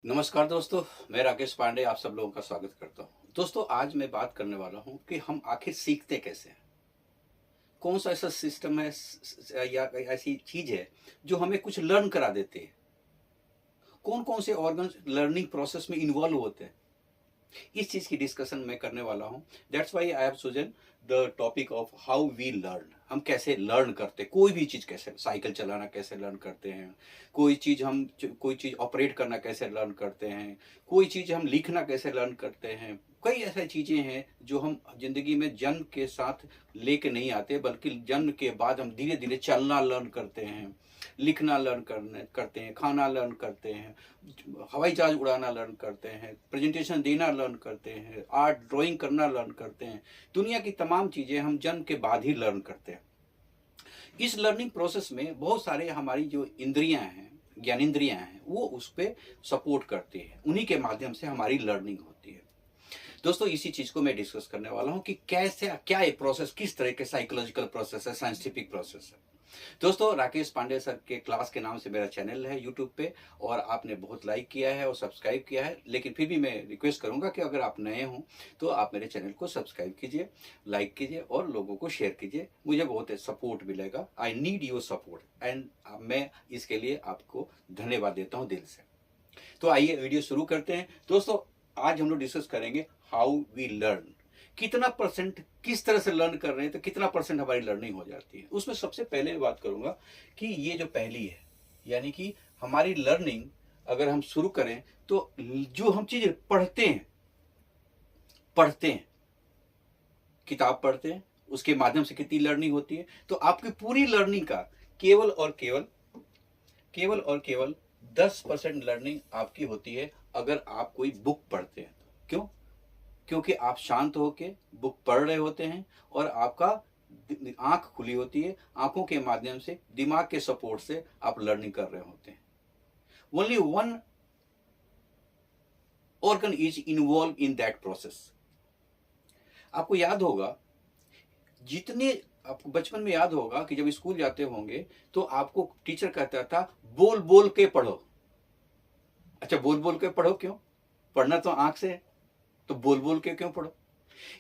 नमस्कार दोस्तों, मैं राकेश पांडे आप सब लोगों का स्वागत करता हूं। दोस्तों, आज मैं बात करने वाला हूं कि हम आखिर सीखते कैसे हैं। कौन सा ऐसा सिस्टम है या ऐसी चीज है जो हमें कुछ लर्न करा देती है। कौन कौन से ऑर्गन्स लर्निंग प्रोसेस में इन्वॉल्व होते हैं, इस चीज की डिस्कशन मैं करने वाला हूं। That's why I have chosen the topic of how we learn. हम कैसे लर्न करते हैं, कोई भी चीज कैसे, साइकिल चलाना कैसे लर्न करते हैं, कोई चीज ऑपरेट करना कैसे लर्न करते हैं, कोई चीज हम लिखना कैसे लर्न करते हैं। कई ऐसी चीजें हैं जो हम जिंदगी में जन्म के साथ लेके नहीं आते, बल्कि जन्म के बाद हम धीरे धीरे चलना लर्न करते हैं, लिखना लर्न करते हैं, खाना लर्न करते हैं, हवाई जहाज उड़ाना लर्न करते हैं, प्रेजेंटेशन देना लर्न करते हैं, आर्ट ड्राइंग करना लर्न करते हैं। दुनिया की तमाम चीज़ें हम जन्म के बाद ही लर्न करते हैं। इस लर्निंग प्रोसेस में बहुत सारे हमारी जो इंद्रियां हैं, ज्ञानेंद्रियां हैं, वो उस पर सपोर्ट करती है। उन्हीं के माध्यम से हमारी लर्निंग होती है। दोस्तों, इसी चीज को मैं डिस्कस करने वाला हूं कि कैसे, क्या ये प्रोसेस, किस तरह के साइकोलॉजिकल प्रोसेस है, साइंटिफिक प्रोसेस है। दोस्तों, राकेश पांडे सर के क्लास के नाम से मेरा चैनल है यूट्यूब पे, और आपने बहुत लाइक किया है और सब्सक्राइब किया है। लेकिन फिर भी मैं रिक्वेस्ट करूंगा कि अगर आप नए हों तो आप मेरे चैनल को सब्सक्राइब कीजिए, लाइक कीजिए और लोगों को शेयर कीजिए। मुझे बहुत सपोर्ट मिलेगा। I need your support and मैं इसके लिए आपको धन्यवाद देता हूँ दिल से। तो आइए वीडियो शुरू करते हैं। दोस्तों, आज हम लोग डिस्कस करेंगे हाउ वी लर्न। कितना परसेंट किस तरह से लर्न कर रहे हैं, तो कितना परसेंट हमारी लर्निंग हो जाती है। उसमें सबसे पहले मैं बात करूंगा कि ये जो पहली है, यानी कि हमारी लर्निंग अगर हम शुरू करें तो जो हम चीजें पढ़ते हैं, किताब पढ़ते हैं, उसके माध्यम से कितनी लर्निंग होती है। तो आपकी पूरी लर्निंग का केवल और केवल 10% लर्निंग आपकी होती है अगर आप कोई बुक पढ़ते हैं। क्यों? क्योंकि आप शांत होकर बुक पढ़ रहे होते हैं और आपका आंख खुली होती है। आंखों के माध्यम से, दिमाग के सपोर्ट से आप लर्निंग कर रहे होते हैं। Only one organ is involve in that process. आपको याद होगा, जितने आपको बचपन में याद होगा कि जब स्कूल जाते होंगे तो आपको टीचर कहता था बोल बोल के पढ़ो। अच्छा, बोल बोल के पढ़ो क्यों? पढ़ना तो आंख से है, तो बोल बोल के क्यों पढ़ो?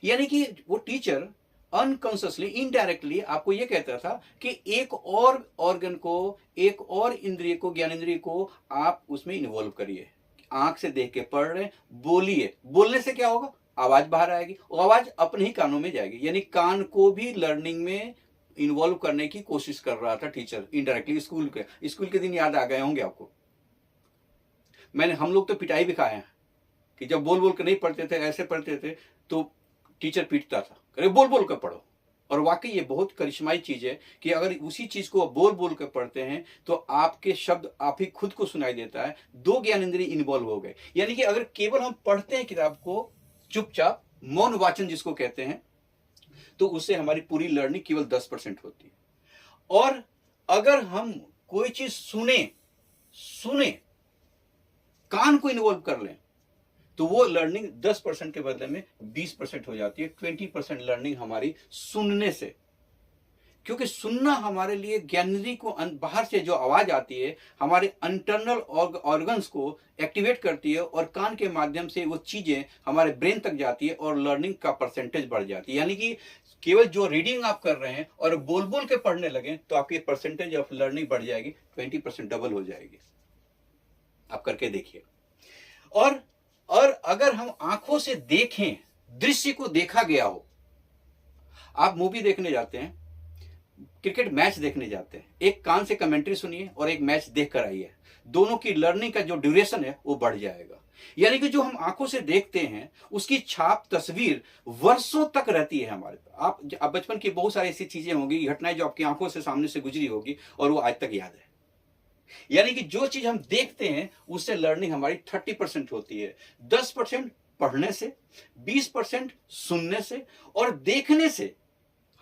यानी कि वो टीचर अनकॉन्शियसली, इनडायरेक्टली आपको ये कहता था कि एक और ऑर्गन को, एक और इंद्रिय को, ज्ञानेंद्रिय को आप उसमें इन्वॉल्व करिए। आंख से देख के पढ़ रहे हैं, बोलिए। बोलने से क्या होगा? आवाज बाहर आएगी और आवाज अपने ही कानों में जाएगी। यानी कान को भी लर्निंग में इन्वॉल्व करने की कोशिश कर रहा था टीचर इनडायरेक्टली। स्कूल के दिन याद आ गए होंगे आपको। हम लोग तो पिटाई भी खाए हैं कि जब बोल बोल कर नहीं पढ़ते थे, ऐसे पढ़ते थे, तो टीचर पीटता था, अरे बोल बोल कर पढ़ो। और वाकई ये बहुत करिश्माई चीज है कि अगर उसी चीज को बोल बोल कर पढ़ते हैं तो आपके शब्द आप ही खुद को सुनाई देता है। दो ज्ञानेंद्रिय इन्वॉल्व हो गए। यानी कि अगर केवल हम पढ़ते हैं किताब को चुपचाप, मौन वाचन जिसको कहते हैं, तो उससे हमारी पूरी लर्निंग केवल 10% होती है। और अगर हम कोई चीज सुने कान को इन्वॉल्व कर लें तो वो लर्निंग 10% के बदले में 20% हो जाती है। 20% लर्निंग हमारी सुनने से, क्योंकि सुनना हमारे लिए ज्ञानेंद्रिय को, बाहर से जो आवाज आती है हमारे इंटरनल ऑर्गन्स को एक्टिवेट करती है और कान के माध्यम से वो चीजें हमारे ब्रेन तक जाती है और लर्निंग का परसेंटेज बढ़ जाती है। यानी कि केवल जो रीडिंग आप कर रहे हैं और बोल बोल के पढ़ने लगे तो आपकी परसेंटेज ऑफ लर्निंग बढ़ जाएगी, 20% डबल हो जाएगी। आप करके देखिए। और अगर हम आंखों से देखें, दृश्य को देखा गया हो, आप मूवी देखने जाते हैं, क्रिकेट मैच देखने जाते हैं, एक कान से कमेंट्री सुनिए और एक मैच देख कर आइए, दोनों की लर्निंग का जो ड्यूरेशन है वो बढ़ जाएगा। यानी कि जो हम आंखों से देखते हैं उसकी छाप, तस्वीर वर्षों तक रहती है हमारे पास। आप बचपन की बहुत सारी ऐसी चीजें होंगी, घटनाएं जो आपकी आंखों से सामने से गुजरी होगी और वो आज तक याद है। यानी कि जो चीज हम देखते हैं उससे लर्निंग हमारी 30% होती है। 10% पढ़ने से, 20% सुनने से और देखने से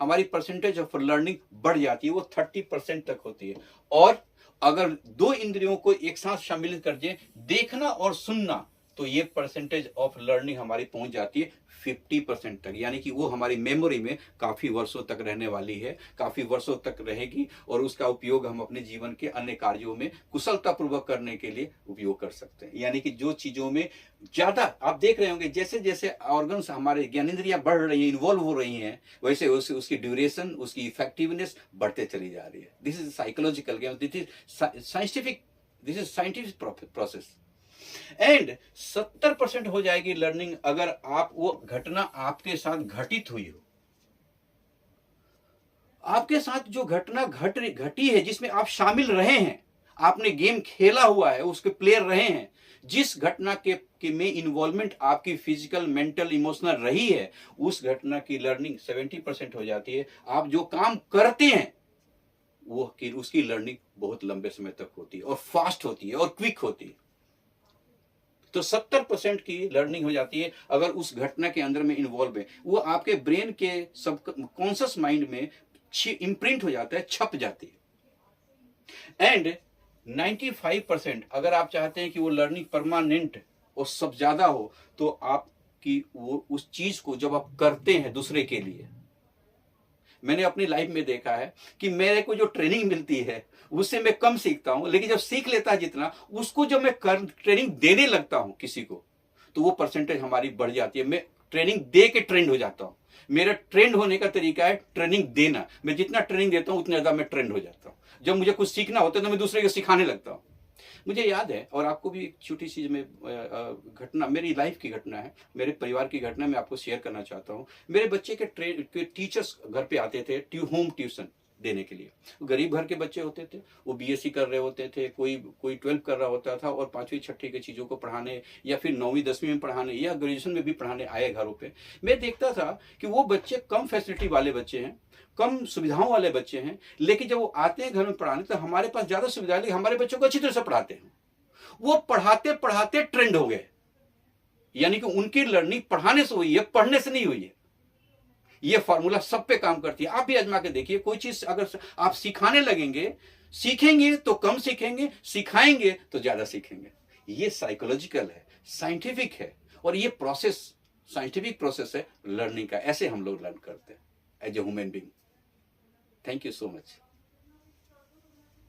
हमारी परसेंटेज ऑफ लर्निंग बढ़ जाती है, वो 30% तक होती है। और अगर दो इंद्रियों को एक साथ शामिल कर दें, देखना और सुनना, तो ये परसेंटेज ऑफ लर्निंग हमारी पहुंच जाती है 50% तक, यानी कि वो हमारी मेमोरी में काफी वर्षों तक रहने वाली है, काफी वर्षों तक रहेगी, और उसका उपयोग हम अपने जीवन के अन्य कार्यों में कुशलतापूर्वक करने के लिए उपयोग कर सकते हैं। यानी कि जो चीजों में ज्यादा आप देख रहे होंगे, जैसे जैसे ऑर्गन्स हमारे ज्ञानेंद्रियां बढ़ रही हैं, इन्वॉल्व हो रही हैं, वैसे उसकी ड्यूरेशन, उसकी इफेक्टिवनेस बढ़ते चली जा रही है। This is psychological game, this is scientific process. And 70% हो जाएगी लर्निंग अगर आप वो घटना आपके साथ घटित हुई हो। आपके साथ जो घटना घटी है, जिसमें आप शामिल रहे हैं, आपने गेम खेला हुआ है, उसके प्लेयर रहे हैं, जिस घटना के में इन्वॉल्वमेंट आपकी फिजिकल, मेंटल, इमोशनल रही है, उस घटना की लर्निंग 70% हो जाती है। आप जो काम करते हैं वो उसकी लर्निंग बहुत लंबे समय तक होती है, और फास्ट होती है, और क्विक होती है। तो 70% की लर्निंग हो जाती है अगर उस घटना के अंदर में इन्वॉल्व है, वो आपके ब्रेन के सब कॉन्शियस माइंड में इम्प्रिंट हो जाता है, छप जाती है। एंड 95% अगर आप चाहते हैं कि वो लर्निंग परमानेंट और सब ज्यादा हो, तो आपकी वो उस चीज को जब आप करते हैं दूसरे के लिए, मैंने अपनी लाइफ में देखा है कि मेरे को जो ट्रेनिंग मिलती है उससे मैं कम सीखता हूं, लेकिन जब सीख लेता है जितना, उसको जब मैं ट्रेनिंग देने लगता हूं किसी को, तो वो परसेंटेज हमारी बढ़ जाती है। मैं ट्रेनिंग दे के ट्रेंड हो जाता हूं। मेरा ट्रेंड होने का तरीका है ट्रेनिंग देना। मैं जितना ट्रेनिंग देता हूं उतना ज्यादा मैं ट्रेंड हो जाता हूं। जब मुझे कुछ सीखना होता है तो मैं दूसरे को सिखाने लगता हूं। मुझे याद है, और आपको भी एक छोटी सी में घटना, मेरी लाइफ की घटना है, मेरे परिवार की घटना मैं आपको शेयर करना चाहता हूँ। मेरे बच्चे के टीचर्स घर पे आते थे होम ट्यूशन देने के लिए। गरीब घर के बच्चे होते थे, वो बीएससी कर रहे होते थे, कोई 12 कर रहा होता था, और 5वीं 6वीं की चीज़ों को पढ़ाने, या फिर 9वीं 10वीं में पढ़ाने, या ग्रेजुएशन में भी पढ़ाने आए घरों पे। मैं देखता था कि वो बच्चे कम फैसिलिटी वाले बच्चे हैं, कम सुविधाओं वाले बच्चे हैं, लेकिन जब वो आते हैं घर में पढ़ाने तो हमारे पास ज्यादा सुविधा है, लेकिन हमारे बच्चों को अच्छी तरह से पढ़ाते हैं। वो पढ़ाते पढ़ाते ट्रेंड हो गए, यानी कि उनकी लर्निंग पढ़ाने से हुई है, पढ़ने से नहीं हुई है। ये फॉर्मूला सब पे काम करती है। आप भी आजमा के देखिए, कोई चीज अगर आप सिखाने लगेंगे, सीखेंगे तो कम सीखेंगे, सिखाएंगे तो ज्यादा सीखेंगे। ये साइकोलॉजिकल है, साइंटिफिक है, और ये प्रोसेस साइंटिफिक प्रोसेस है लर्निंग का। ऐसे हम लोग लर्न करते हैं as a human being. Thank you so much.